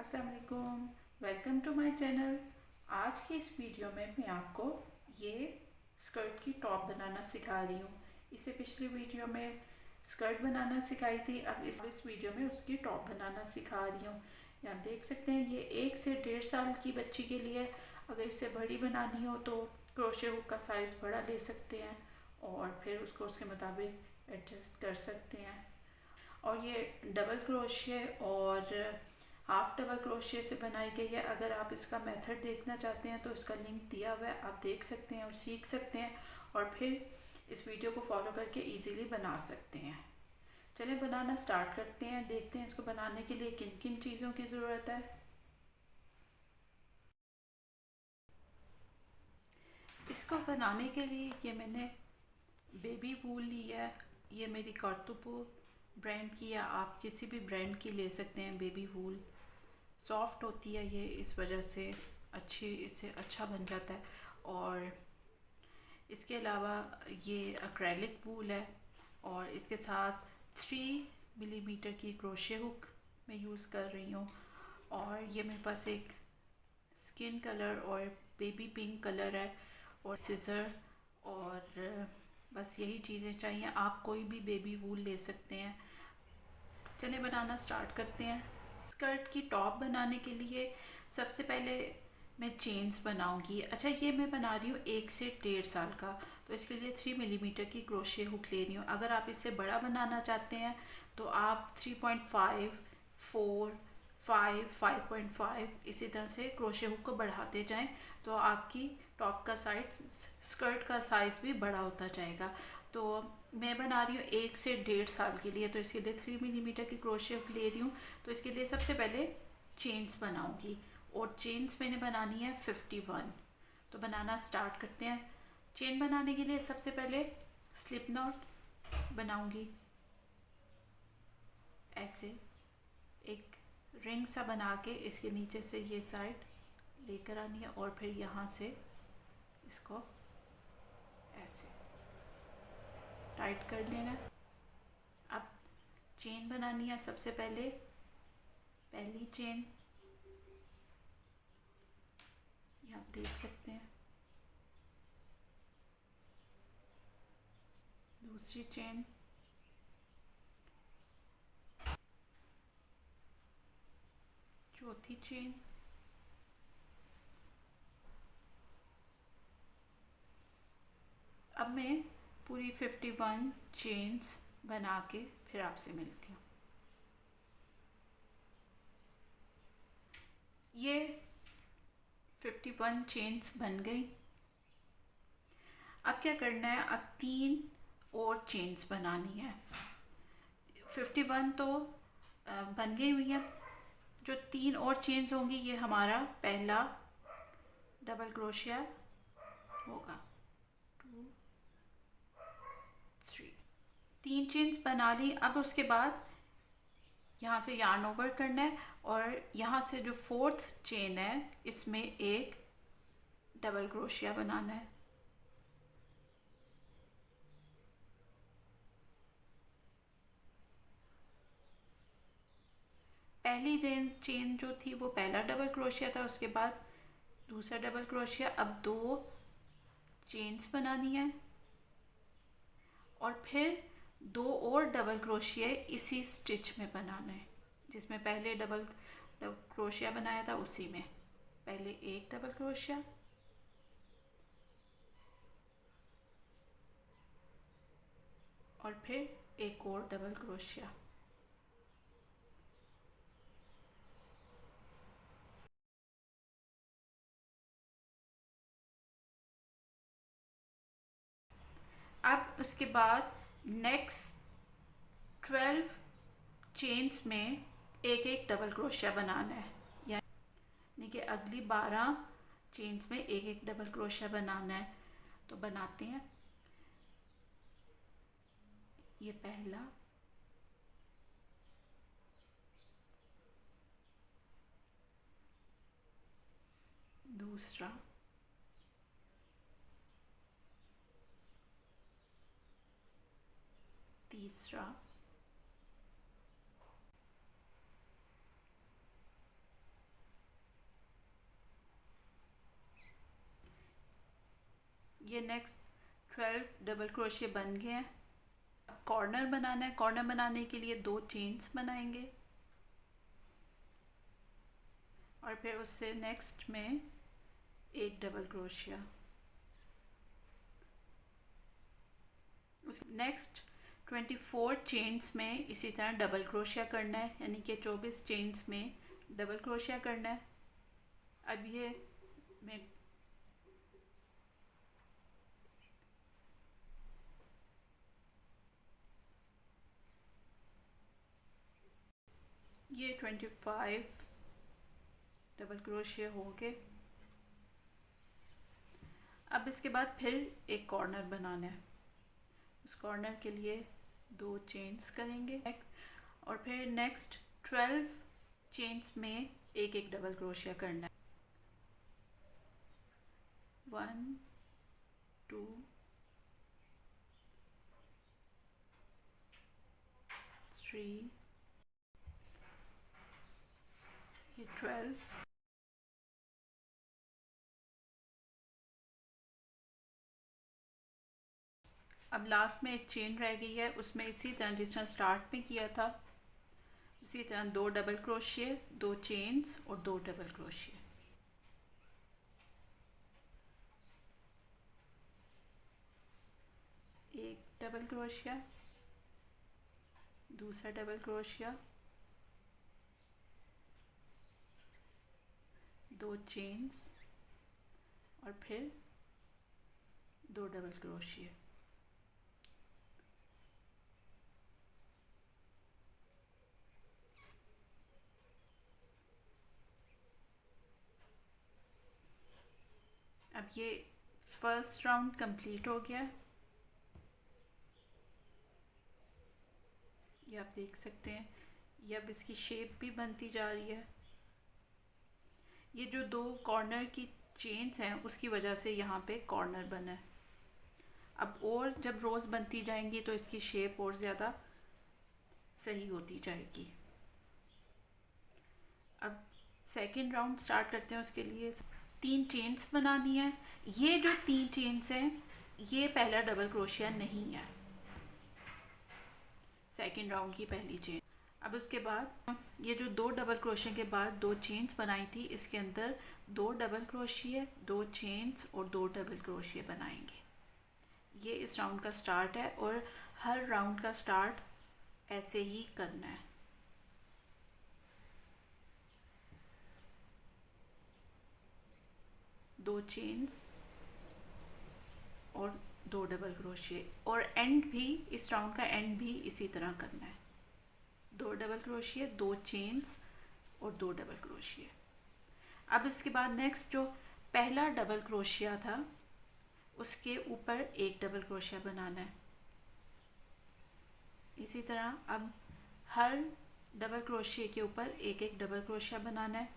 अस्सलाम वालेकुम, welcome to my channel. आज की इस वीडियो में मैं आपको ये स्कर्ट की टॉप बनाना सिखा रही हूँ। इससे पिछली वीडियो में स्कर्ट बनाना सिखाई थी, अब इस वीडियो में उसकी टॉप बनाना सिखा रही हूँ। ये आप देख सकते हैं, ये 1 से 1.5 साल की बच्ची के लिए। अगर इससे बड़ी बनानी हो तो क्रोशे हुक का साइज़ बड़ा ले सकते हैं और फिर उसको उसके मुताबिक एडजस्ट कर सकते हैं। और ये डबल क्रोशे और हाफ डबल क्रोशे से बनाई गई है। अगर आप इसका मेथड देखना चाहते हैं तो इसका लिंक दिया हुआ है, आप देख सकते हैं और सीख सकते हैं और फिर इस वीडियो को फॉलो करके इजीली बना सकते हैं। चलें बनाना स्टार्ट करते हैं, देखते हैं इसको बनाने के लिए किन किन चीज़ों की ज़रूरत है। इसको बनाने के लिए ये मैंने बेबी वूल ली है। ये मेरी कार्तुपो ब्रांड की है, आप किसी भी ब्रांड की ले सकते हैं। बेबी वूल सॉफ्ट होती है ये, इस वजह से इससे अच्छा बन जाता है। और इसके अलावा ये एक्रेलिक वूल है और इसके साथ 3 मिलीमीटर की क्रोशे हुक मैं यूज़ कर रही हूँ। और ये मेरे पास एक स्किन कलर और बेबी पिंक कलर है और सिज़र और बस यही चीज़ें चाहिए। आप कोई भी बेबी वूल ले सकते हैं। चलिए बनाना स्टार्ट करते हैं। स्कर्ट की टॉप बनाने के लिए सबसे पहले मैं चेन्स बनाऊंगी। अच्छा, ये मैं बना रही हूँ 1 से 1.5 साल का, तो इसके लिए 3 मिलीमीटर की क्रोशे हुक ले रही हूँ। अगर आप इससे बड़ा बनाना चाहते हैं तो आप 3.5, 4, 5, 5.5 इसी तरह से क्रोशे हुक को बढ़ाते जाएं तो आपकी टॉप का साइज, स्कर्ट का साइज़ भी बड़ा होता जाएगा। तो मैं बना रही हूँ 1 से 1.5 साल के लिए, तो इसके लिए 3 मिलीमीटर की क्रोशे हुक ले रही हूँ। तो इसके लिए सबसे पहले चेन्स बनाऊंगी और चेन्स मैंने बनानी है 51। तो बनाना स्टार्ट करते हैं। चेन बनाने के लिए सबसे पहले स्लिप नॉट बनाऊंगी। ऐसे एक रिंग सा बना के इसके नीचे से ये साइड लेकर आनी है और फिर यहाँ से इसको ऐसे टाइट कर लेना है। अब चेन बनानी है। सबसे पहले पहली चेन ये आप देख सकते हैं, दूसरी चेन, चौथी चेन, अब मैं पूरी 51 चेन्स बना के फिर आपसे मिलती हूँ। ये 51 चेन्स बन गई। अब क्या करना है, अब 3 और चेन्स बनानी है। 51 तो बन गई हुई है। जो 3 और चेन्स होंगी ये हमारा पहला डबल क्रोशिया होगा। 2, 3, 3 चेन्स बना ली। अब उसके बाद यहाँ से यार्न ओवर करना है और यहाँ से जो 4th चेन है इसमें एक डबल क्रोशिया बनाना है। पहली चेन जो थी वो पहला डबल क्रोशिया था, उसके बाद दूसरा डबल क्रोशिया। अब 2 चेन्स बनानी है और फिर 2 और डबल क्रोशिया इसी स्टिच में बनाना है जिसमें पहले डबल क्रोशिया बनाया था, उसी में पहले एक डबल क्रोशिया और फिर एक और डबल क्रोशिया। अब उसके बाद नेक्स्ट 12 चेन्स में एक एक डबल क्रोशिया बनाना है, यानी कि अगली 12 चेन्स में एक एक डबल क्रोशिया बनाना है। तो बनाते हैं। ये पहला, दूसरा, तीसरा, ये नेक्स्ट 12 डबल क्रोशिया बन गए हैं। अब कॉर्नर बनाना है। कॉर्नर बनाने के लिए 2 चेन्स बनाएंगे और फिर उससे नेक्स्ट में एक डबल क्रोशिया। नेक्स्ट 24 चेन्स में इसी तरह डबल क्रोशिया करना है, यानी कि 24 चेन्स में डबल क्रोशिया करना है। अब ये मैं ये 25 डबल क्रोशिया हो गए। अब इसके बाद फिर एक कॉर्नर बनाना है। उस कॉर्नर के लिए 2 चेन्स करेंगे और फिर नेक्स्ट 12 चेन्स में एक एक डबल क्रोशिया करना है। 1 2 3 ये 12। अब लास्ट में एक चेन रह गई है, उसमें इसी तरह जिस तरह स्टार्ट में किया था उसी तरह 2 डबल क्रोशिया, 2 चेन्स और 2 डबल क्रोशिया। एक डबल क्रोशिया, दूसरा डबल क्रोशिया, 2 चेन्स और फिर 2 डबल क्रोशिया। अब ये फर्स्ट राउंड कंप्लीट हो गया। ये आप देख सकते हैं, ये अब इसकी शेप भी बनती जा रही है। ये जो 2 कॉर्नर की चेन्स हैं उसकी वजह से यहाँ पे कॉर्नर बना है। अब और जब रोज़ बनती जाएंगी तो इसकी शेप और ज़्यादा सही होती जाएगी। अब सेकंड राउंड स्टार्ट करते हैं। उसके लिए 3 चेन्स बनानी है। ये जो 3 चेन्स हैं ये पहला डबल क्रोशिया नहीं है, सेकंड राउंड की पहली चेन। अब उसके बाद ये जो 2 डबल क्रोशिया के बाद 2 चेन्स बनाई थी, इसके अंदर 2 डबल क्रोशिया, 2 चेन्स और 2 डबल क्रोशिया बनाएंगे। ये इस राउंड का स्टार्ट है और हर राउंड का स्टार्ट ऐसे ही करना है। दो चेन्स और 2 डबल क्रोशिया और एंड भी, इस राउंड का एंड भी इसी तरह करना है। 2 डबल क्रोशिया, 2 चेन्स और 2 डबल क्रोशिया। अब इसके बाद नेक्स्ट जो पहला डबल क्रोशिया था उसके ऊपर एक डबल क्रोशिया बनाना है। इसी तरह अब हर डबल क्रोशिया के ऊपर एक एक डबल क्रोशिया बनाना है।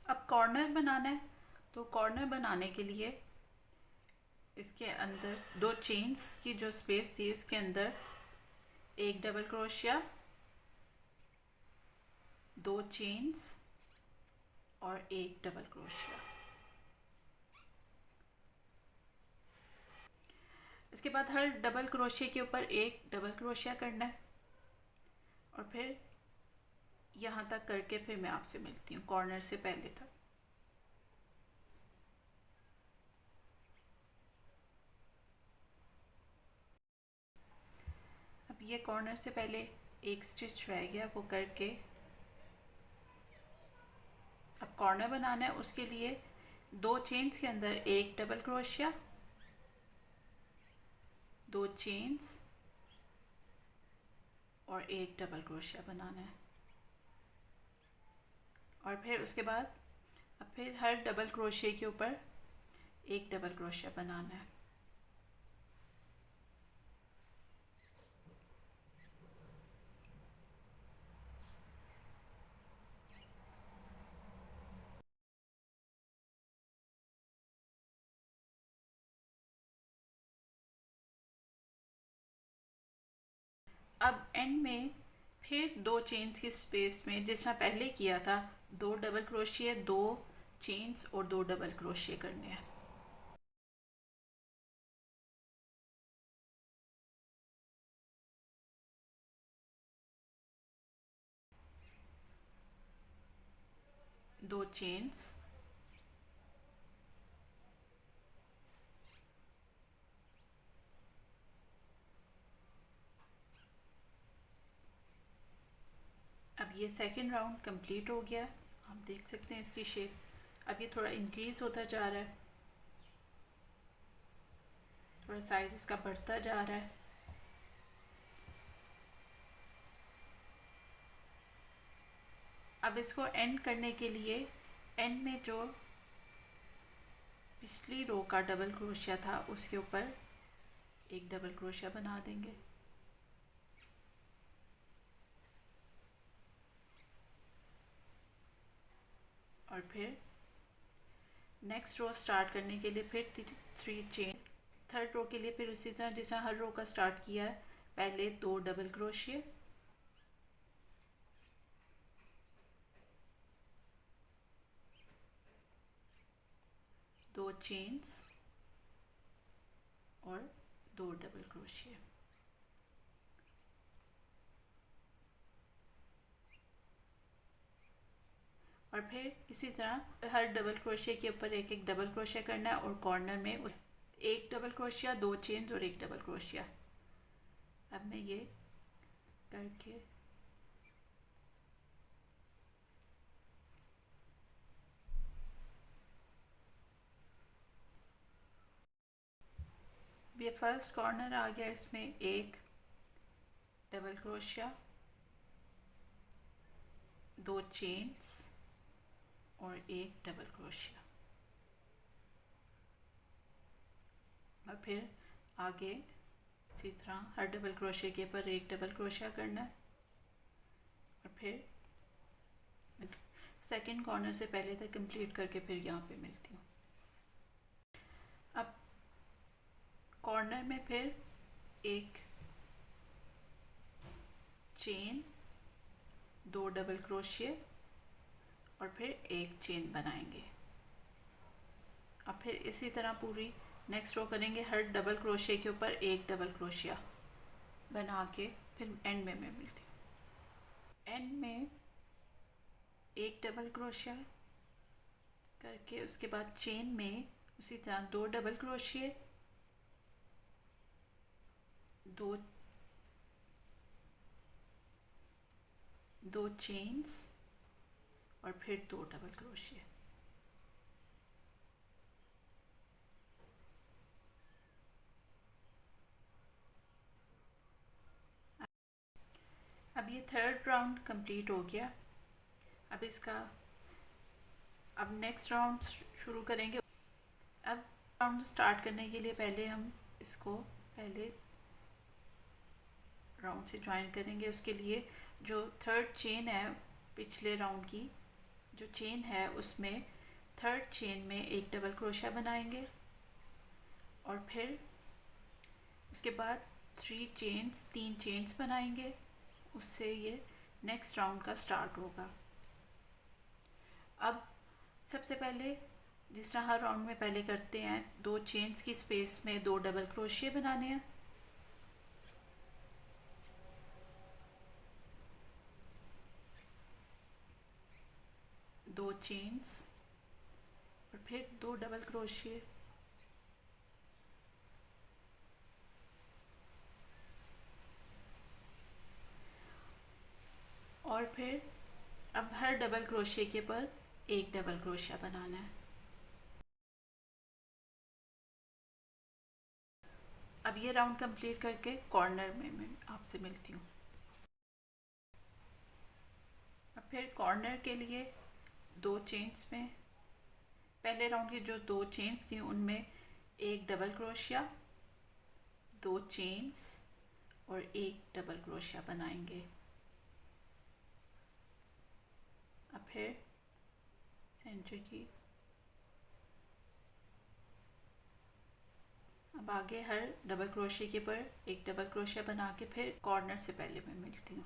अब कॉर्नर बनाना है, तो कॉर्नर बनाने के लिए इसके अंदर 2 चेन्स की जो स्पेस थी इसके अंदर एक डबल क्रोशिया, 2 चेन्स और एक डबल क्रोशिया। इसके बाद हर डबल क्रोशिया के ऊपर एक डबल क्रोशिया करना है और फिर यहाँ तक करके फिर मैं आपसे मिलती हूँ कॉर्नर से पहले तक। अब ये कॉर्नर से पहले एक स्टिच रह गया, वो करके अब कॉर्नर बनाना है। उसके लिए 2 चेन्स के अंदर एक डबल क्रोशिया, 2 चेन्स और एक डबल क्रोशिया बनाना है और फिर उसके बाद अब फिर हर डबल क्रोशिया के ऊपर एक डबल क्रोशिया बनाना है। अब एंड में फिर 2 चेन्स की स्पेस में जिस तरह पहले किया था 2 डबल क्रोशिया, 2 चेन्स और 2 डबल क्रोशिया करने हैं। दो चेन्स, अब ये सेकेंड राउंड कंप्लीट हो गया। आप देख सकते हैं इसकी शेप अब ये थोड़ा इंक्रीज होता जा रहा है, थोड़ा साइज इसका बढ़ता जा रहा है। अब इसको एंड करने के लिए एंड में जो पिछली रो का डबल क्रोशिया था उसके ऊपर एक डबल क्रोशिया बना देंगे। और फिर नेक्स्ट रो स्टार्ट करने के लिए फिर 3 चेन, थर्ड रो के लिए फिर उसी तरह जिस तरह हर रो का स्टार्ट किया है, पहले 2 डबल क्रोशिया, दो चेन्स और 2 डबल क्रोशिया। और फिर इसी तरह हर डबल क्रोशिया के ऊपर एक एक डबल क्रोशिया करना है और कॉर्नर में एक डबल क्रोशिया, 2 चेन्स और एक डबल क्रोशिया। अब मैं ये करके ये फर्स्ट कॉर्नर आ गया, इसमें एक डबल क्रोशिया, 2 चेन्स और एक डबल क्रोशिया। और फिर आगे इसी तरह हर डबल क्रोशिया के ऊपर एक डबल क्रोशिया करना है। और फिर सेकंड कॉर्नर से पहले तक कंप्लीट करके फिर यहाँ पे मिलती हूँ। अब कॉर्नर में फिर एक चेन, 2 डबल क्रोशिया और फिर एक चेन बनाएंगे। अब फिर इसी तरह पूरी नेक्स्ट रो करेंगे, हर डबल क्रोशिया के ऊपर एक डबल क्रोशिया बना के फिर एंड में मैं मिलती हूँ। एंड में एक डबल क्रोशिया करके उसके बाद चेन में उसी तरह 2 डबल क्रोशिया, 2 चेन्स और फिर 2 डबल क्रोशिया। अब ये थर्ड राउंड कंप्लीट हो गया। अब नेक्स्ट राउंड शुरू करेंगे। अब राउंड स्टार्ट करने के लिए पहले हम इसको पहले राउंड से ज्वाइन करेंगे। उसके लिए जो थर्ड चेन है पिछले राउंड की जो चेन है उसमें थर्ड चेन में एक डबल क्रोशिया बनाएंगे और फिर उसके बाद 3 चेन्स बनाएंगे। उससे ये नेक्स्ट राउंड का स्टार्ट होगा। अब सबसे पहले जिस तरह हर राउंड में पहले करते हैं 2 चेन्स की स्पेस में 2 डबल क्रोशिया बनाने हैं। दो चेन्स और फिर 2 डबल क्रोशिया और फिर अब हर डबल क्रोशिया के पर एक डबल क्रोशिया बनाना है। अब ये राउंड कंप्लीट करके कॉर्नर में मैं आपसे मिलती हूँ। अब फिर कॉर्नर के लिए 2 चेन्स में पहले राउंड की जो 2 चेन्स थी उनमें एक डबल क्रोशिया, 2 चेन्स और एक डबल क्रोशिया बनाएंगे। अब फिर सेंटर की अब आगे हर डबल क्रोशिया के पर एक डबल क्रोशिया बना के फिर कॉर्नर से पहले मैं मिलती हूँ।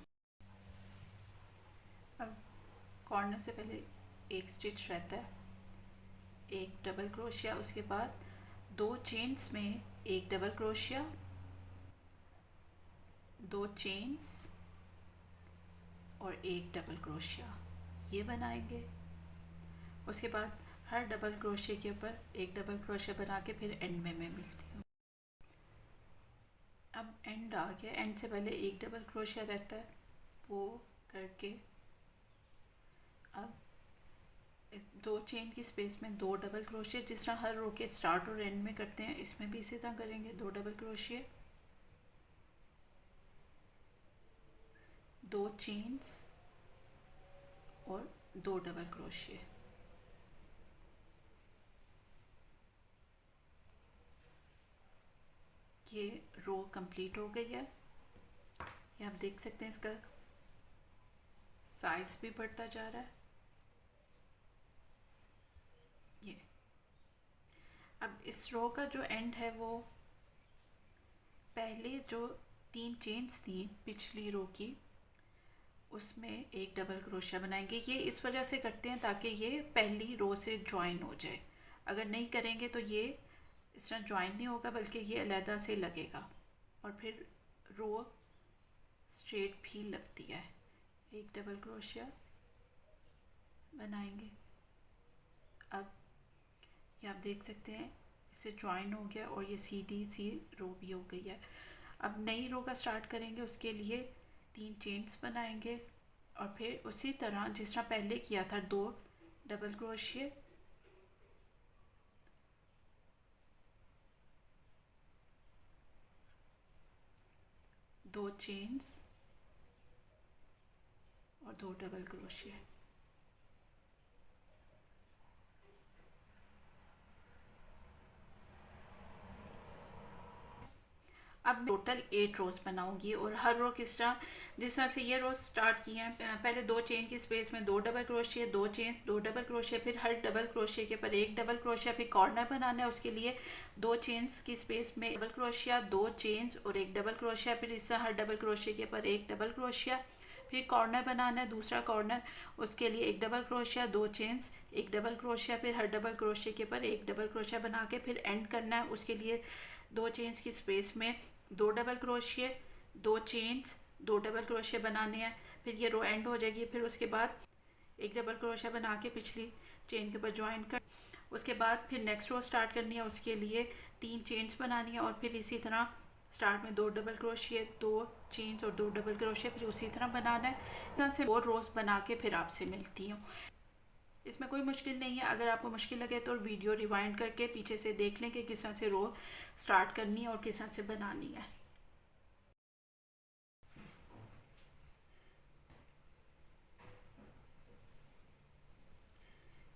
अब कॉर्नर से पहले एक स्टिच रहता है, एक डबल क्रोशिया, उसके बाद 2 चेन्स में एक डबल क्रोशिया, 2 चेन्स और एक डबल क्रोशिया, ये बनाएंगे। उसके बाद हर डबल क्रोशिया के ऊपर एक डबल क्रोशिया बना के फिर एंड में मैं मिलती हूँ। अब एंड आ गया, एंड से पहले एक डबल क्रोशिया रहता है, वो करके अब इस 2 चेन की स्पेस में 2 डबल क्रोशिया, जिस तरह हर रो के स्टार्ट और एंड में करते हैं इसमें भी इसी तरह करेंगे। 2 डबल क्रोशिया, 2 चेन्स और 2 डबल क्रोशिया। ये रो कंप्लीट हो गई है। ये आप देख सकते हैं, इसका साइज भी बढ़ता जा रहा है। ये अब इस रो का जो एंड है वो पहले जो 3 चेन्स थी पिछली रो की उसमें एक डबल क्रोशिया बनाएंगे। ये इस वजह से करते हैं ताकि ये पहली रो से ज्वाइन हो जाए। अगर नहीं करेंगे तो ये इस तरह ज्वाइन नहीं होगा, बल्कि ये अलहदा से लगेगा और फिर रो स्ट्रेट भी लगती है। एक डबल क्रोशिया बनाएंगे। अब ये आप देख सकते हैं इसे ज्वाइन हो गया और ये सीधी सी रो भी हो गई है। अब नई रो का स्टार्ट करेंगे, उसके लिए 3 चेन्स बनाएंगे और फिर उसी तरह जिस तरह पहले किया था 2 डबल क्रोशिया, 2 चेन्स और 2 डबल क्रोशिया। अब टोटल 8 रोज बनाऊंगी और हर रो किस तरह, जिस तरह से ये रोज स्टार्ट किए हैं, पहले 2 चेन की स्पेस में 2 double crochet, 2 chains, 2 double crochet, फिर हर डबल क्रोशिया के ऊपर एक डबल क्रोशिया, फिर कॉर्नर बनाना है उसके लिए 2 चेन्स की स्पेस में डबल क्रोशिया, 2 चेन्स और एक डबल क्रोशिया, फिर इससे हर डबल क्रोशिया के ऊपर एक डबल क्रोशिया, फिर कॉर्नर बनाना है दूसरा कॉर्नर, उसके लिए एक डबल क्रोशिया, 2 चेन्स, एक डबल क्रोशिया, फिर हर डबल क्रोशिया के ऊपर एक डबल क्रोशिया बना के फिर एंड करना है। उसके लिए 2 चेन्स की स्पेस में 2 double crochet, 2 chains, 2 double crochet बनाने हैं, फिर ये रो एंड हो जाएगी। फिर उसके बाद एक डबल क्रोशिया बना के पिछली चेन के ऊपर ज्वाइन कर, उसके बाद फिर नेक्स्ट रो स्टार्ट करनी है, उसके लिए 3 चेन्स बनानी है और फिर इसी तरह स्टार्ट में 2 डबल क्रोशिया, 2 चेन्स और 2 डबल क्रोशिया, फिर उसी तरह बनाना है। यहाँ से 4 रोज बना के फिर आपसे मिलती हूँ। इसमें कोई मुश्किल नहीं है। अगर आपको मुश्किल लगे तो वीडियो रिवाइंड करके पीछे से देख लें कि किस तरह से रो स्टार्ट करनी है और किस तरह से बनानी है।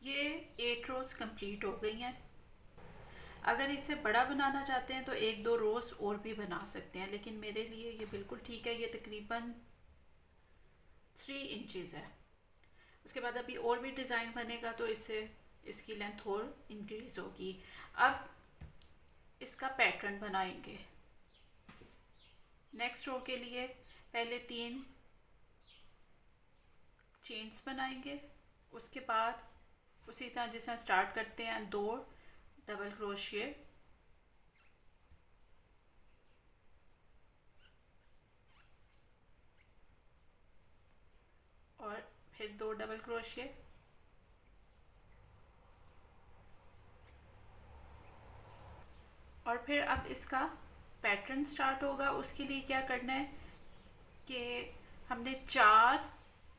ये 8 रोज कंप्लीट हो गई हैं। अगर इसे बड़ा बनाना चाहते हैं तो 1-2 रोज और भी बना सकते हैं, लेकिन मेरे लिए ये बिल्कुल ठीक है। ये तकरीबन 3 इंचेस है। उसके बाद अभी और भी डिज़ाइन बनेगा तो इससे इसकी लेंथ और इंक्रीज होगी। अब इसका पैटर्न बनाएंगे। नेक्स्ट रो के लिए पहले 3 चेन्स बनाएंगे, उसके बाद उसी तरह जिस तरह स्टार्ट करते हैं 2 डबल क्रोशिया, और फिर 2 डबल क्रोशिया, और फिर अब इसका पैटर्न स्टार्ट होगा। उसके लिए क्या करना है कि हमने 4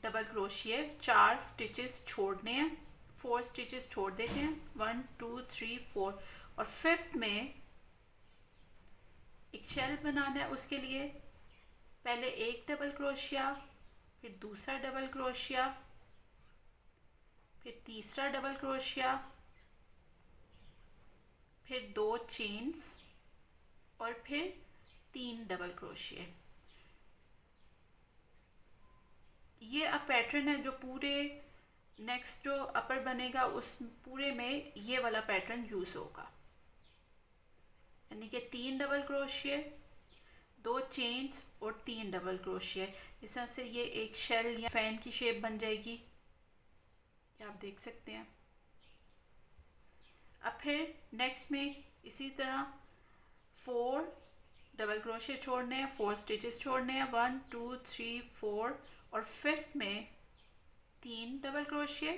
डबल क्रोशिया, 4 स्टिचेस छोड़ने हैं, 4 स्टिचेस छोड़ देते हैं, 1 2 3 4, और 5th में एक शेल बनाना है। उसके लिए पहले एक डबल क्रोशिया, फिर दूसरा डबल क्रोशिया, फिर तीसरा डबल क्रोशिया, फिर 2 चेन्स और फिर 3 डबल क्रोशिया। ये अब पैटर्न है जो पूरे नेक्स्ट जो अपर बनेगा उस पूरे में ये वाला पैटर्न यूज होगा। यानी कि 3 डबल क्रोशिया, 2 चेन्स और 3 डबल क्रोशिया। इस तरह से ये एक शेल या फैन की शेप बन जाएगी, ये आप देख सकते हैं। अब फिर नेक्स्ट में इसी तरह 4 डबल क्रोशिया छोड़ने हैं, 4 स्टिचेस छोड़ने हैं, 1 2 3 4, और फिफ्थ में 3 डबल क्रोशिया,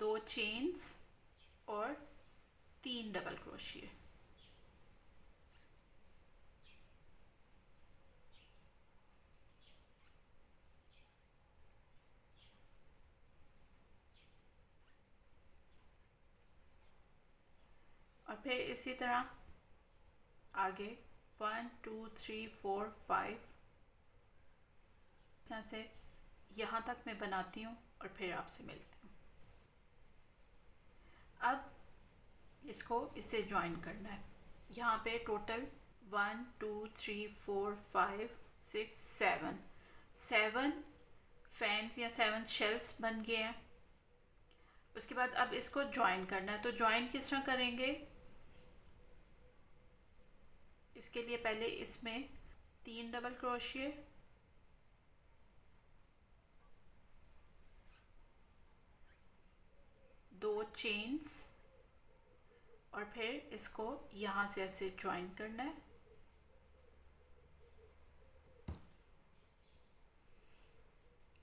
दो चेन्स और 3 डबल क्रोशिया। और फिर इसी तरह आगे 1 2 3 4 5, इस तरह से यहाँ तक मैं बनाती हूँ और फिर आपसे मिलती हूँ। अब इसको इससे ज्वाइन करना है। यहाँ पे टोटल 1 2 3 4 5 6 7 फैंस या 7 शेल्स बन गए हैं। उसके बाद अब इसको ज्वाइन करना है। तो ज्वाइन किस तरह करेंगे, इसके लिए पहले इसमें 3 डबल क्रोशिया, 2 चेन्स, और फिर इसको यहाँ से ऐसे ज्वाइन करना है।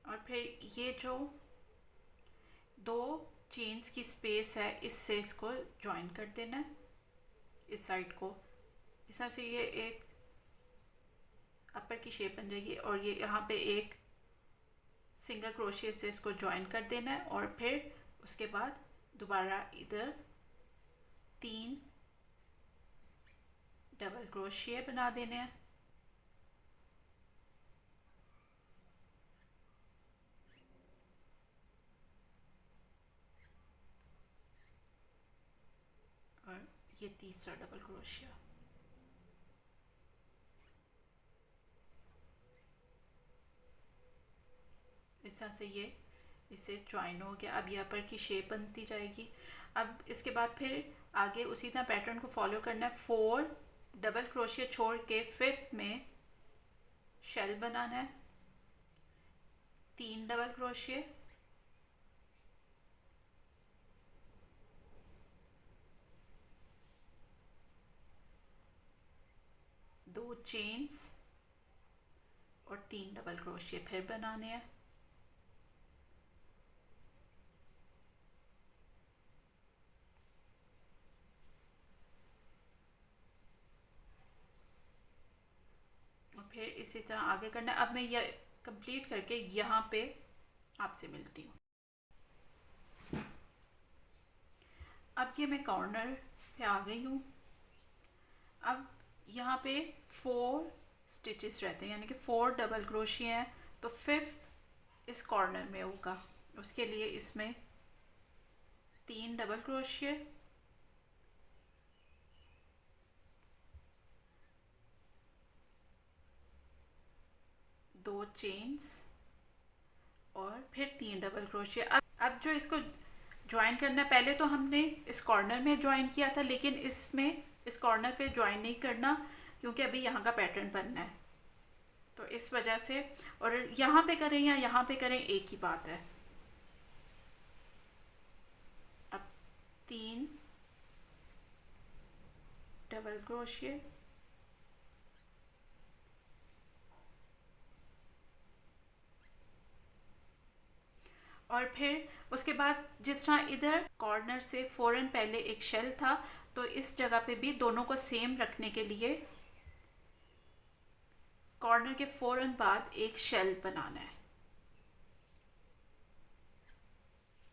और फिर ये जो 2 चेन्स की स्पेस है इससे इसको ज्वाइन कर देना है, इस साइड को। इस तरह से ये एक अपर की शेप बन जाएगी, और ये यहाँ पे एक सिंगल क्रोशिया से इसको ज्वाइन कर देना है। और फिर उसके बाद दोबारा इधर 3 डबल क्रोशिया बना देने हैं। और ये तीसरा डबल क्रोशिया। इस तरह से ये इससे ज्वाइन हो गया। अब यहाँ पर की शेप बनती जाएगी। अब इसके बाद फिर आगे उसी तरह पैटर्न को फॉलो करना है। 4 डबल क्रोशिया छोड़ के फिफ्थ में शेल बनाना है, 3 डबल क्रोशिया, 2 चेन्स और 3 डबल क्रोशिया फिर बनाने हैं। फिर इसी तरह आगे करना है। अब मैं ये कंप्लीट करके यहाँ पे आपसे मिलती हूँ। अब ये मैं कॉर्नर पे आ गई हूँ। अब यहाँ पे 4 स्टिचेस रहते हैं, यानी कि 4 डबल क्रोशिया हैं। तो फिफ्थ इस कॉर्नर में होगा। उसके लिए इसमें 3 डबल क्रोशिया, 2 चेन्स और फिर 3 डबल क्रोशिया। अब जो इसको ज्वाइन करना है, पहले तो हमने इस कॉर्नर में ज्वाइन किया था, लेकिन इसमें इस कॉर्नर पे ज्वाइन नहीं करना क्योंकि अभी यहाँ का पैटर्न बनना है, तो इस वजह से। और यहाँ पे करें या यहाँ पे करें एक ही बात है। अब 3 डबल क्रोशिया, और फिर उसके बाद जिस तरह इधर कॉर्नर से फ़ौरन पहले एक शेल था, तो इस जगह पे भी दोनों को सेम रखने के लिए कॉर्नर के फ़ौरन बाद एक शेल बनाना है।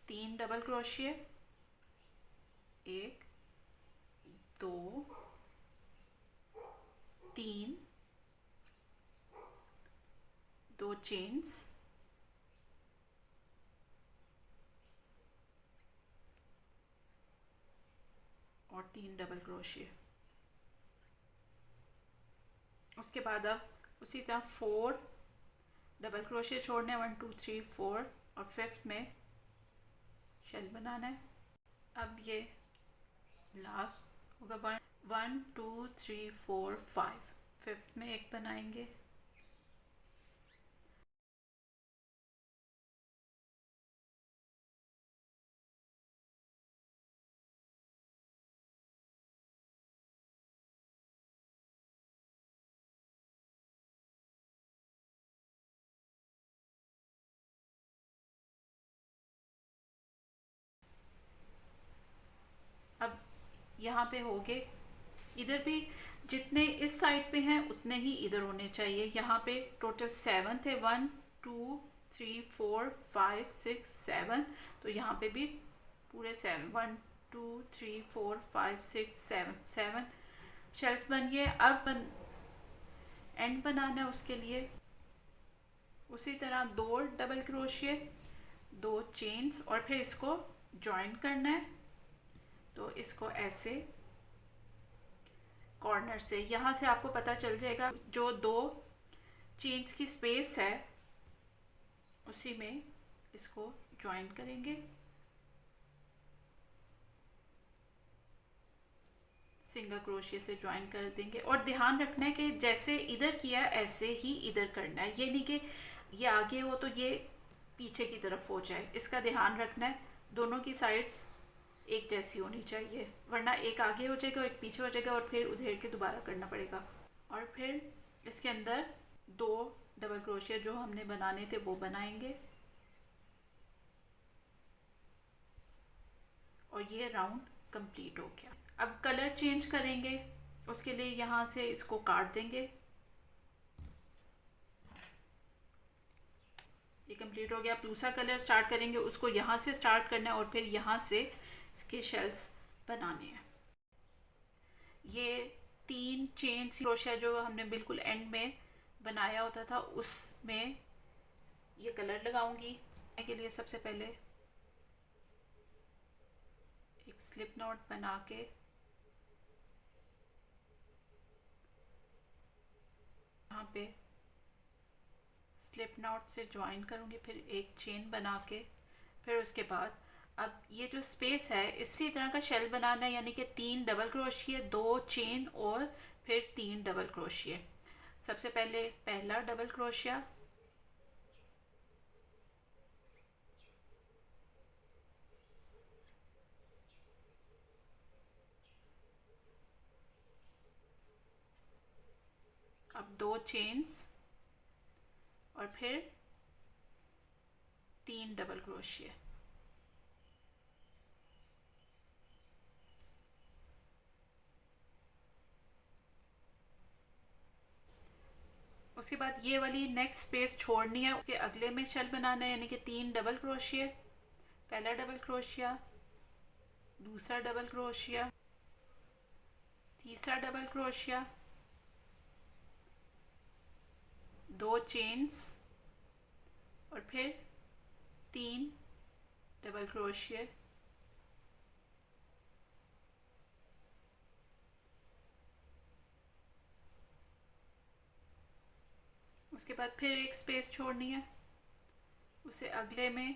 3 डबल क्रोशिया, 1 2 3, 2 चेन्स और 3 डबल क्रोशिया। उसके बाद अब उसी तरह 4 डबल क्रोशिया छोड़ने 1 2 3 4 और फिफ्थ में शेल बनाना है। अब ये लास्ट होगा 1 2 3 4 5, फिफ्थ में एक बनाएंगे। अब यहाँ पे हो गए, इधर भी जितने इस साइड पे हैं उतने ही इधर होने चाहिए। यहाँ पे टोटल 7 थे, 1 2 3 4 5 6 7, तो यहाँ पे भी पूरे 7 1 2 3 4 5 6 7 7 शेल्स बन गए। अब एंड बनाना है, उसके लिए उसी तरह 2 डबल क्रोशिए, 2 चेन्स और फिर इसको ज्वाइन करना है। तो इसको ऐसे कॉर्नर से, यहाँ से आपको पता चल जाएगा जो 2 चेन्स की स्पेस है उसी में इसको ज्वाइन करेंगे, सिंगल क्रोशिया से ज्वाइन कर देंगे। और ध्यान रखना है कि जैसे इधर किया ऐसे ही इधर करना है, ये नहीं कि ये आगे हो तो ये पीछे की तरफ हो जाए, इसका ध्यान रखना है। दोनों की साइड्स एक जैसी होनी चाहिए, वरना एक आगे हो जाएगा और एक पीछे हो जाएगा और फिर उधेड़ के दोबारा करना पड़ेगा। और फिर इसके अंदर 2 डबल क्रोशिया जो हमने बनाने थे वो बनाएंगे और ये राउंड कंप्लीट हो गया। अब कलर चेंज करेंगे, उसके लिए यहाँ से इसको काट देंगे। ये कंप्लीट हो गया। अब दूसरा कलर स्टार्ट करेंगे, उसको यहाँ से स्टार्ट करना है और फिर यहाँ से इसके शेल्स बनाने हैं। ये 3 चेन क्रोशिया जो हमने बिल्कुल एंड में बनाया होता था उसमें ये कलर लगाऊंगी। के लिए सबसे पहले एक स्लिप नॉट बना के यहाँ पे स्लिप नॉट से ज्वाइन करूँगी, फिर एक चेन बना के, फिर उसके बाद अब ये जो स्पेस है इसी तरह का शेल बनाना है, यानी कि 3 डबल क्रोशिया, 2 चेन और फिर 3 डबल क्रोशिया। सबसे पहले पहला डबल क्रोशिया, अब 2 चेन्स और फिर 3 डबल क्रोशिया। उसके बाद ये वाली नेक्स्ट स्पेस छोड़नी है, उसके अगले में शेल बनाना है, यानी कि 3 डबल क्रोशिया, पहला डबल क्रोशिया, दूसरा डबल क्रोशिया, तीसरा डबल क्रोशिया, 2 चेन्स और फिर 3 डबल क्रोशिया। उसके बाद फिर एक स्पेस छोड़नी है, उसे अगले में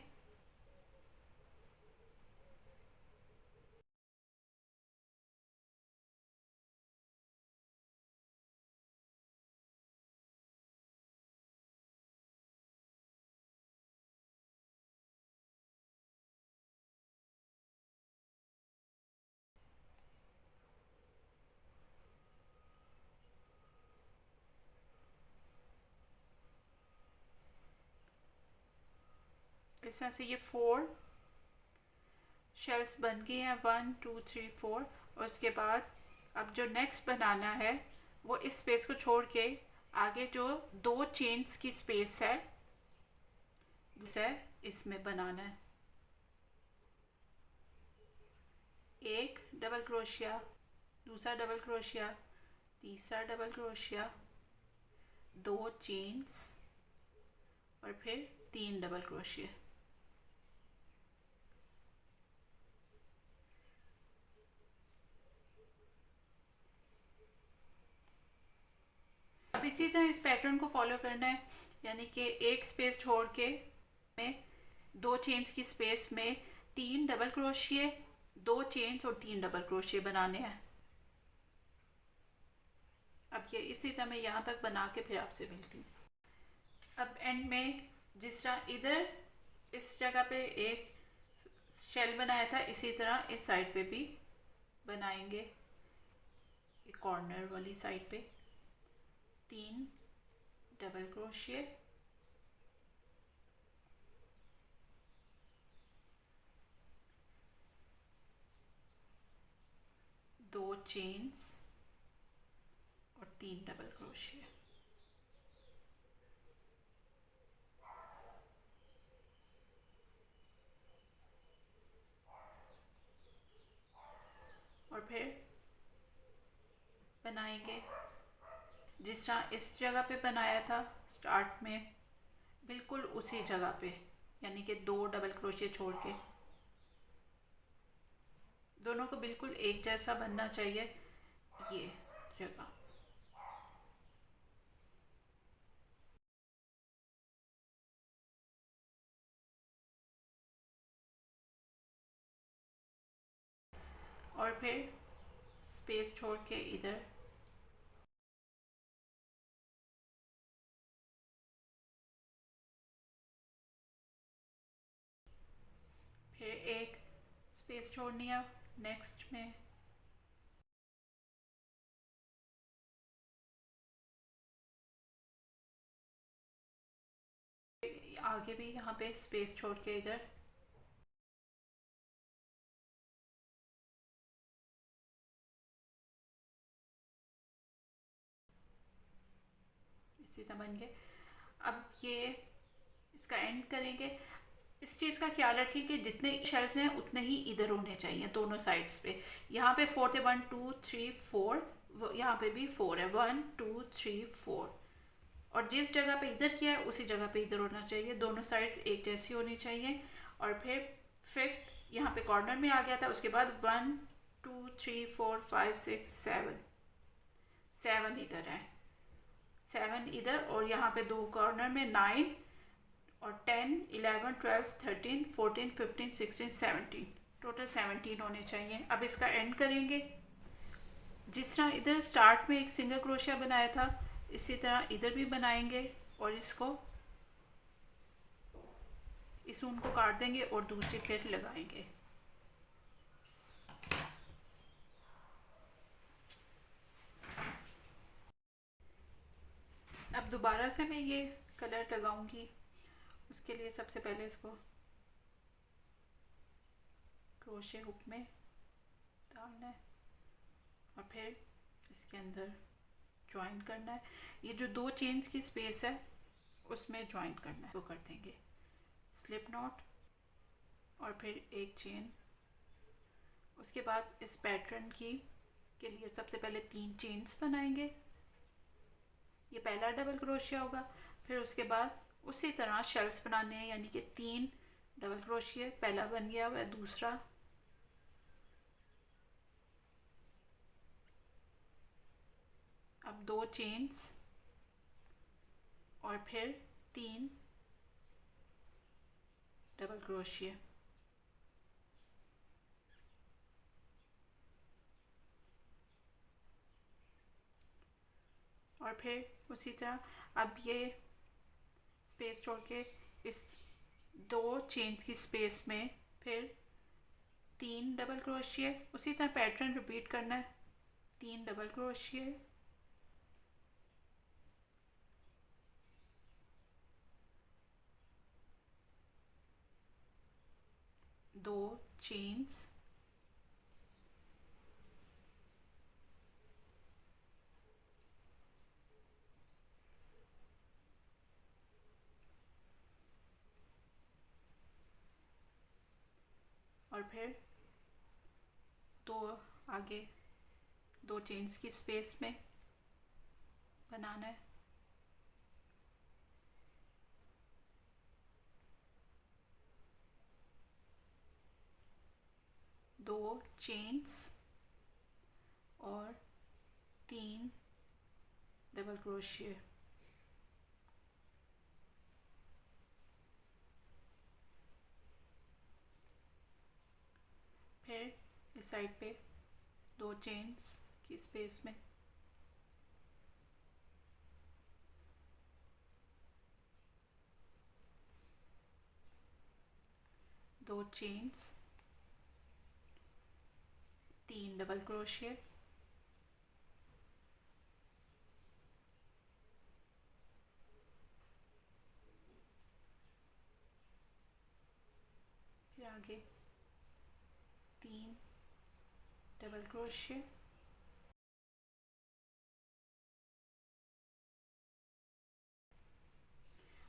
इस तरह से ये 4 शेल्स बन गए हैं, 1 2 3 4। और उसके बाद अब जो नेक्स्ट बनाना है वो इस स्पेस को छोड़ के आगे जो 2 चेन्स की स्पेस है इसे इसमें बनाना है। एक डबल क्रोशिया, दूसरा डबल क्रोशिया, तीसरा डबल क्रोशिया, 2 चेन्स और फिर 3 डबल क्रोशिया। अब इसी तरह इस पैटर्न को फॉलो करना है। यानी कि एक स्पेस छोड़ के में 2 चेन्स की स्पेस में 3 डबल क्रोशिए, 2 चेन्स और 3 डबल क्रोशिए बनाने हैं। अब ये इसी तरह मैं यहाँ तक बना के फिर आपसे मिलती हूँ। अब एंड में जिस तरह इधर इस जगह पे एक शेल बनाया था, इसी तरह इस साइड पे भी बनाएंगे। कॉर्नर वाली साइड पे 3 डबल क्रोशिए, 2 चेन्स और 3 डबल क्रोशिए। और फिर बनाएंगे जिस तरह इस जगह पे बनाया था स्टार्ट में, बिल्कुल उसी जगह पे, यानी कि 2 डबल क्रोशिए छोड़ के। दोनों को बिल्कुल एक जैसा बनना चाहिए ये जगह। और फिर स्पेस छोड़ के इधर फिर एक स्पेस छोड़नी है नेक्स्ट में। आगे भी यहाँ पे स्पेस छोड़ के इधर इसी तरह बन गए। अब ये इसका एंड करेंगे। इस चीज़ का ख्याल रखें कि जितने शेल्स हैं उतने ही इधर होने चाहिए दोनों साइड्स पे। यहाँ पे 4 थे, 1 2 3 4, यहाँ पे भी 4 है, 1 2 3 4। और जिस जगह पे इधर किया है उसी जगह पे इधर होना चाहिए, दोनों साइड्स एक जैसी होनी चाहिए। और फिर 5th यहाँ पे कॉर्नर में आ गया था, उसके बाद 1 2 3 4 5 6 7 इधर है, 7 इधर, और यहाँ पे 2 कॉर्नर में 9 और 10 11 12 13 14 15 16 17, टोटल 17 होने चाहिए। अब इसका एंड करेंगे जिस तरह इधर स्टार्ट में एक सिंगल क्रोशिया बनाया था, इसी तरह इधर भी बनाएंगे और इसको इस ऊन को काट देंगे और दूसरी फिर लगाएंगे। अब दोबारा से मैं ये कलर लगाऊंगी, उसके लिए सबसे पहले इसको क्रोशे हुक में डालना है और फिर इसके अंदर ज्वाइन करना है। ये जो 2 चेन्स की स्पेस है उसमें ज्वाइन करना है, तो कर देंगे स्लिप नॉट और फिर एक चेन। उसके बाद इस पैटर्न की के लिए सबसे पहले 3 चेन्स बनाएंगे, ये पहला डबल क्रोशिया होगा। फिर उसके बाद उसी तरह शेल्स बनाने हैं, यानी कि 3 डबल क्रोशिया, पहला बन गया हुआ है, दूसरा, अब 2 चेन्स और फिर 3 डबल क्रोशिया। और फिर उसी तरह अब ये स्पेस छोड़ के इस 2 चेन्स की स्पेस में फिर 3 डबल क्रोशिया, उसी तरह पैटर्न रिपीट करना है। 3 डबल क्रोशिया, 2 चेन्स और फिर 2 आगे 2 चेन्स की स्पेस में बनाना है। 2 चेन्स और 3 डबल क्रोशिया। फिर इस साइड पे 2 चेन्स की स्पेस में दो चेन्स, 3 डबल क्रोशिया, फिर आगे 3 डबल क्रोशिया,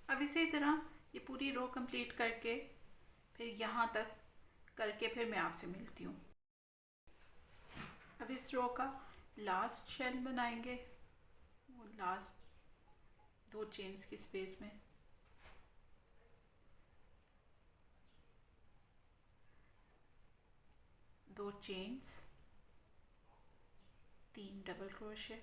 अब इसी तरह ये पूरी रो कंप्लीट करके फिर यहाँ तक करके फिर मैं आपसे मिलती हूँ। अब इस रो का लास्ट शेल बनाएंगे, वो लास्ट 2 चेन्स की स्पेस में दो चेन्स, 3 डबल क्रोशिया,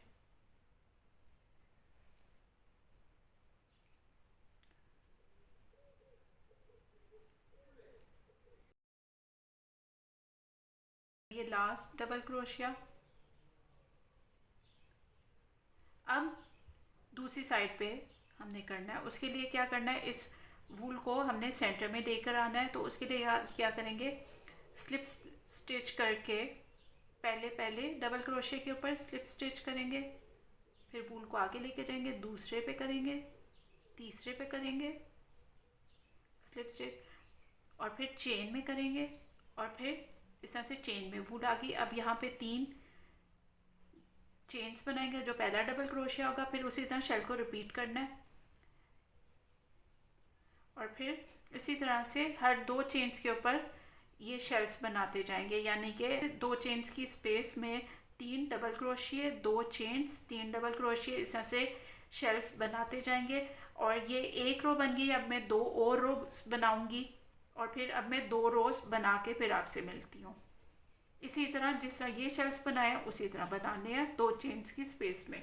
ये लास्ट डबल क्रोशिया। अब दूसरी साइड पे हमने करना है, उसके लिए क्या करना है, इस वूल को हमने सेंटर में लेकर आना है। तो उसके लिए क्या करेंगे, स्लिप स्टिच करके पहले डबल क्रोशिया के ऊपर स्लिप स्टिच करेंगे, फिर वूल को आगे लेके जाएंगे, दूसरे पे करेंगे, तीसरे पे करेंगे स्लिप स्टिच, और फिर चेन में करेंगे, और फिर इस तरह से चेन में वूल आ गई। अब यहाँ पे 3 चेन्स बनाएंगे, जो पहला डबल क्रोशिया होगा, फिर उसी तरह शेल को रिपीट करना है, और फिर इसी तरह से हर 2 चेन्स के ऊपर ये शेल्स बनाते जाएंगे। यानी कि 2 चेन्स की स्पेस में 3 double crochet, 2 chains, 3 double crochet, इस तरह से शेल्स बनाते जाएंगे। और ये एक रो बन गई। अब मैं 2 और रोज बनाऊंगी, और फिर अब मैं 2 रोज बना के फिर आपसे मिलती हूँ। इसी तरह जिस तरह ये शेल्स बनाए उसी तरह बनाने हैं 2 चेन्स की स्पेस में।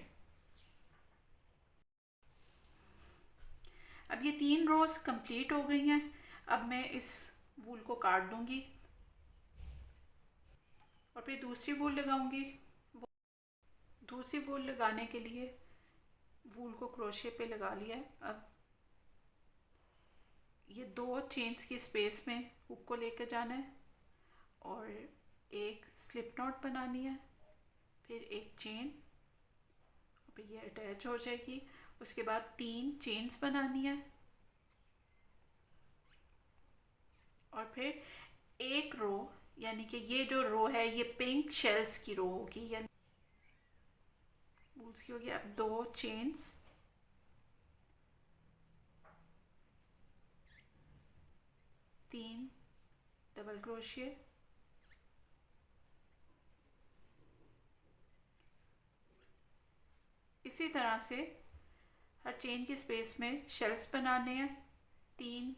अब ये 3 रोज कंप्लीट हो गई हैं। अब मैं इस वूल को काट दूंगी और फिर दूसरी वूल लगाऊंगी। दूसरी वूल लगाने के लिए वूल को क्रोशे पे लगा लिया है। अब ये 2 चेन्स की स्पेस में हुक को लेकर जाना है और एक स्लिप नॉट बनानी है, फिर एक चेन, फिर ये अटैच हो जाएगी। उसके बाद 3 चेन्स बनानी है, और फिर एक रो, यानी कि ये जो रो है ये पिंक शेल्स की रो होगी, यानी वूल्स की होगी। अब 2 चेन्स, 3 डबल क्रोशिया, इसी तरह से हर चेन की स्पेस में शेल्स बनाने हैं। 3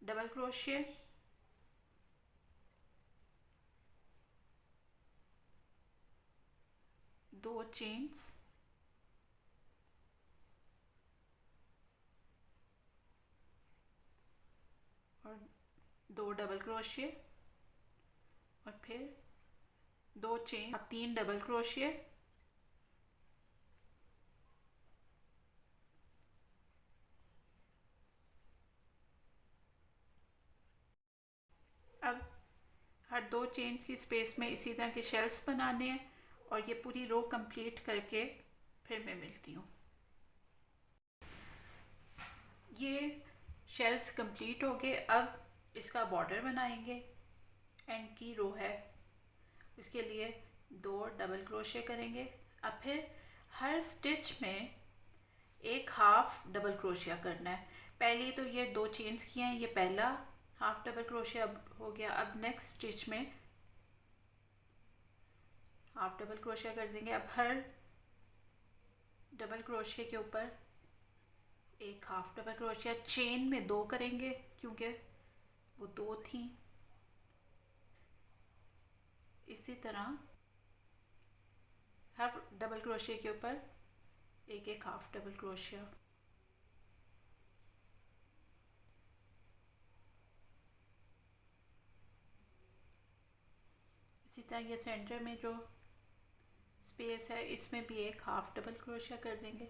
डबल क्रोशिया, 2 चेन्स, और 2 डबल क्रोशिया, और फिर 2 चेन। अब 3 डबल क्रोशिया, अब हर 2 चेन्स की स्पेस में इसी तरह के शेल्स बनाने हैं, और ये पूरी रो कंप्लीट करके फिर मैं मिलती हूँ। ये शेल्स कंप्लीट हो गए। अब इसका बॉर्डर बनाएंगे। एंड की रो है, इसके लिए 2 डबल क्रोशे करेंगे। अब फिर हर स्टिच में एक हाफ डबल क्रोशिया करना है। पहले तो ये 2 चेन्स किए हैं, ये पहला हाफ डबल क्रोशिया अब हो गया। अब नेक्स्ट स्टिच में हाफ डबल क्रोशिया कर देंगे। अब हर डबल क्रोशिया के ऊपर एक हाफ डबल क्रोशिया, चेन में 2 करेंगे क्योंकि वो 2 थी। इसी तरह हर डबल क्रोशिया के ऊपर एक एक हाफ डबल क्रोशिया। इसी तरह ये सेंटर में जो स्पेस है इसमें भी एक हाफ डबल क्रोशिया कर देंगे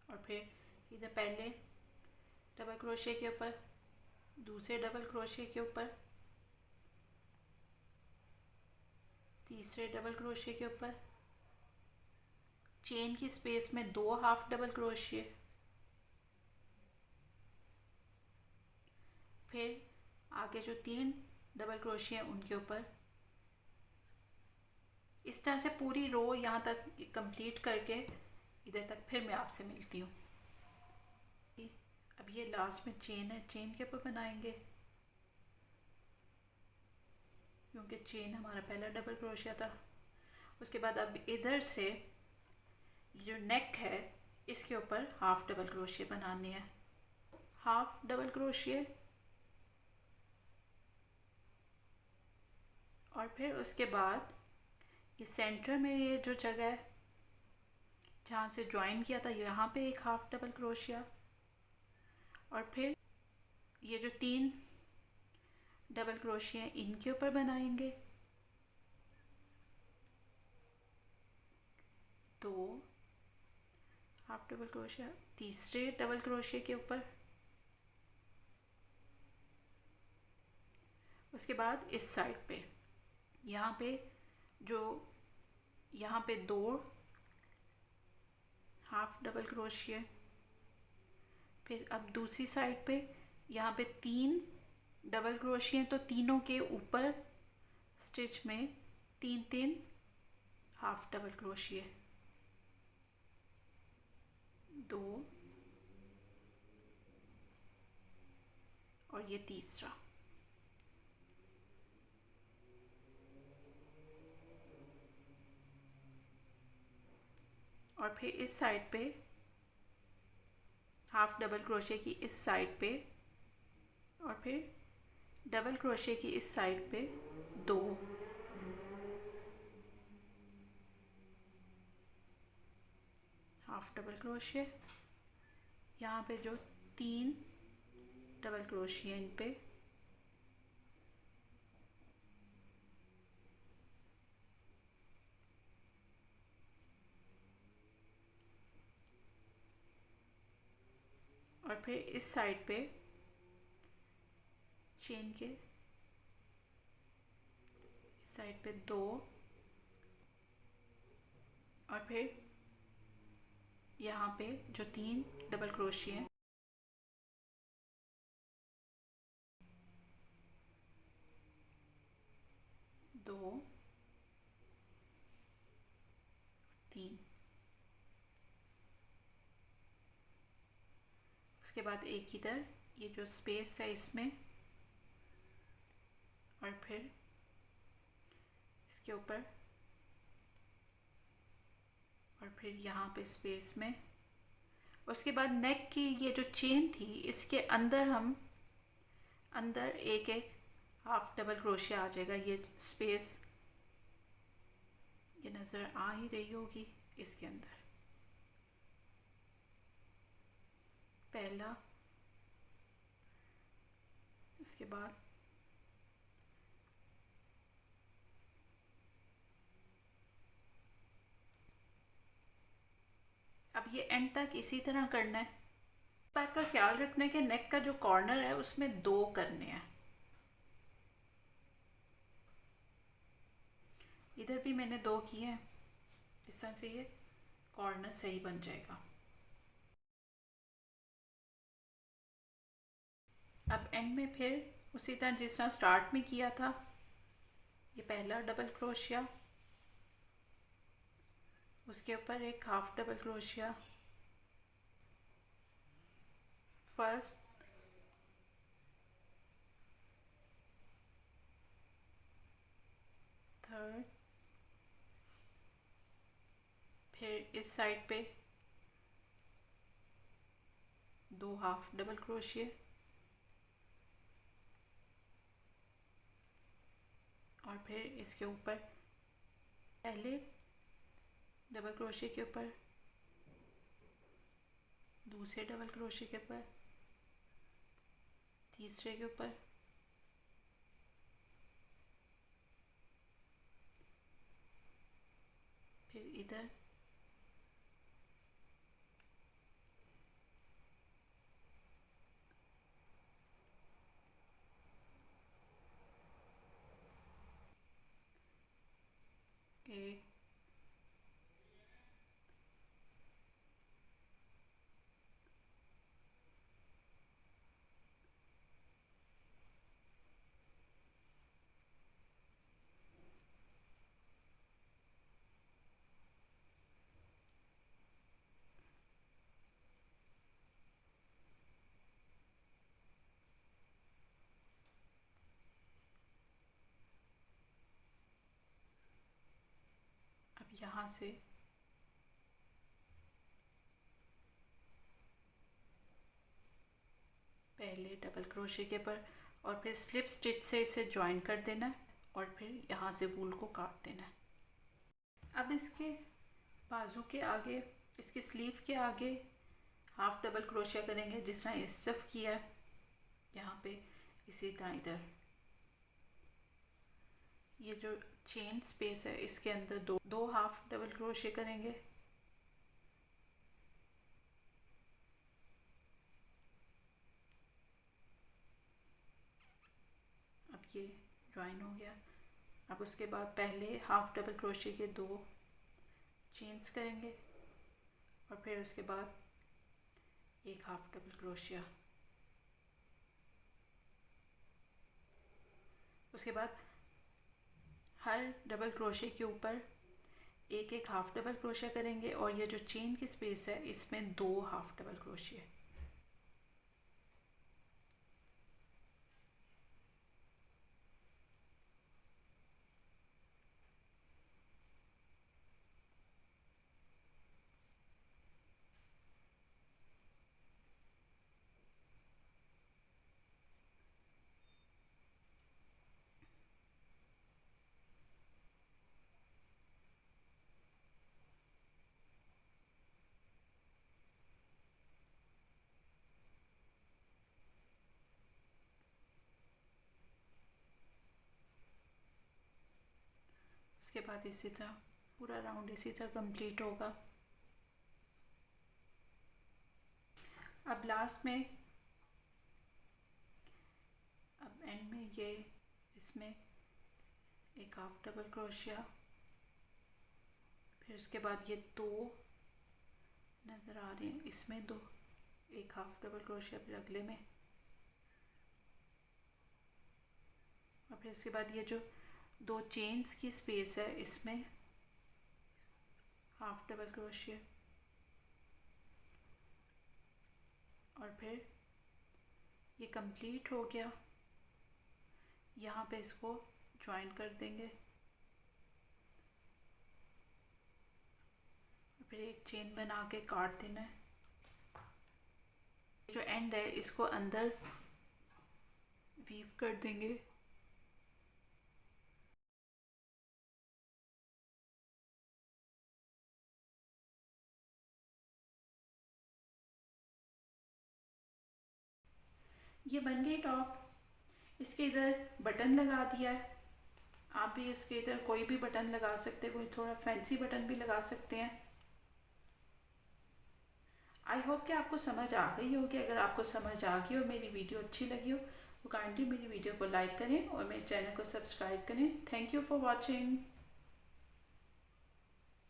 और फिर इधर पहले डबल क्रोशिया के ऊपर दूसरे डबल क्रोशिया के ऊपर तीसरे डबल क्रोशिया के ऊपर चेन की स्पेस में 2 हाफ डबल क्रोशिया, फिर आगे जो 3 डबल क्रोशिया उनके ऊपर। इस तरह से पूरी रो यहाँ तक कंप्लीट करके इधर तक फिर मैं आपसे मिलती हूँ। अब ये लास्ट में चेन है, चेन के ऊपर बनाएंगे क्योंकि चेन हमारा पहला डबल क्रोशिया था। उसके बाद अब इधर से जो नेक है इसके ऊपर हाफ डबल क्रोशिया बनानी है, हाफ डबल क्रोशिया और फिर उसके बाद ये सेंटर में ये जो जगह है जहाँ से ज्वाइन किया था यहाँ पे एक हाफ डबल क्रोशिया और फिर ये जो 3 डबल क्रोशिया इनके ऊपर बनाएंगे, 2 हाफ डबल क्रोशिया तीसरे डबल क्रोशिया के ऊपर। उसके बाद इस साइड पे यहाँ पे 2 हाफ डबल क्रोशिया, फिर अब दूसरी साइड पे यहाँ पे 3 डबल क्रोशिया, तो तीनों के ऊपर स्टिच में 3 हाफ डबल क्रोशिया, 2 और ये तीसरा। और फिर इस साइड पे हाफ डबल क्रोशिया की इस साइड पे और फिर डबल क्रोशिया की इस साइड पे 2 हाफ डबल क्रोशिया, यहाँ पे जो 3 डबल क्रोशिया इन पे, और फिर इस साइड पे चेन के इस साइड पे 2 और फिर यहाँ पे जो 3 डबल क्रोशिया हैं 2 3। उसके बाद एक इधर ये जो स्पेस है इसमें और फिर इसके ऊपर और फिर यहाँ पे स्पेस में। उसके बाद नेक की ये जो चेन थी इसके अंदर हम अंदर एक हाफ डबल क्रोशिया आ जाएगा। ये स्पेस ये नज़र आ ही रही होगी, इसके अंदर पहला, इसके बाद अब ये एंड तक इसी तरह करना है। बात का ख्याल रखना है कि नेक का जो कॉर्नर है उसमें 2 करने हैं। इधर भी मैंने 2 किए हैं, इस तरह से ये कॉर्नर सही बन जाएगा। अब एंड में फिर उसी तरह जिस तरह स्टार्ट में किया था, ये पहला डबल क्रोशिया, उसके ऊपर एक half double crochet, first, third, फिर इस साइड पे 2 हाफ डबल क्रोशिया और फिर इसके ऊपर पहले डबल क्रोशिया के ऊपर दूसरे डबल क्रोशिया के ऊपर तीसरे के ऊपर इधर एक, अब यहाँ से पहले डबल क्रोशे के पर और फिर स्लिप स्टिच से इसे ज्वाइन कर देना है और फिर यहाँ से वूल को काट देना है। अब इसके बाजू के आगे, इसके स्लीव के आगे हाफ डबल क्रोशिया करेंगे जिस तरह इस तरफ किया है यहाँ पे, इसी तरह इधर ये जो चेन स्पेस है इसके अंदर दो हाफ डबल क्रोशिया करेंगे। अब ये ज्वाइन हो गया। अब उसके बाद पहले हाफ डबल क्रोशिया के 2 चेन्स करेंगे और फिर उसके बाद एक हाफ डबल क्रोशिया। उसके बाद हर डबल क्रोशिया के ऊपर एक एक हाफ डबल क्रोशिया करेंगे और ये जो चेन की स्पेस है इसमें 2 हाफ डबल क्रोशिया। उसके बाद इसी तरह पूरा राउंड इसी तरह कंप्लीट होगा। अब लास्ट में, अब एंड में ये इसमें एक हाफ डबल क्रोशिया, फिर उसके बाद ये 2 नज़र आ रहे हैं, इसमें 2 एक हाफ डबल क्रोशिया, फिर अगले में, और फिर उसके बाद ये जो 2 चेन्स की स्पेस है इसमें हाफ डबल क्रोशिया और फिर ये कंप्लीट हो गया। यहाँ पे इसको ज्वाइन कर देंगे और फिर एक चेन बना के काट देना है। जो एंड है इसको अंदर वीव कर देंगे। ये बन गई टॉप। इसके इधर बटन लगा दिया है, आप भी इसके इधर कोई भी बटन लगा सकते हैं, कोई थोड़ा फैंसी बटन भी लगा सकते हैं। आई होप कि आपको समझ आ गई होगी। अगर आपको समझ आ गई और मेरी वीडियो अच्छी लगी हो तो काइंडली मेरी वीडियो को लाइक करें और मेरे चैनल को सब्सक्राइब करें। Thank you for watching.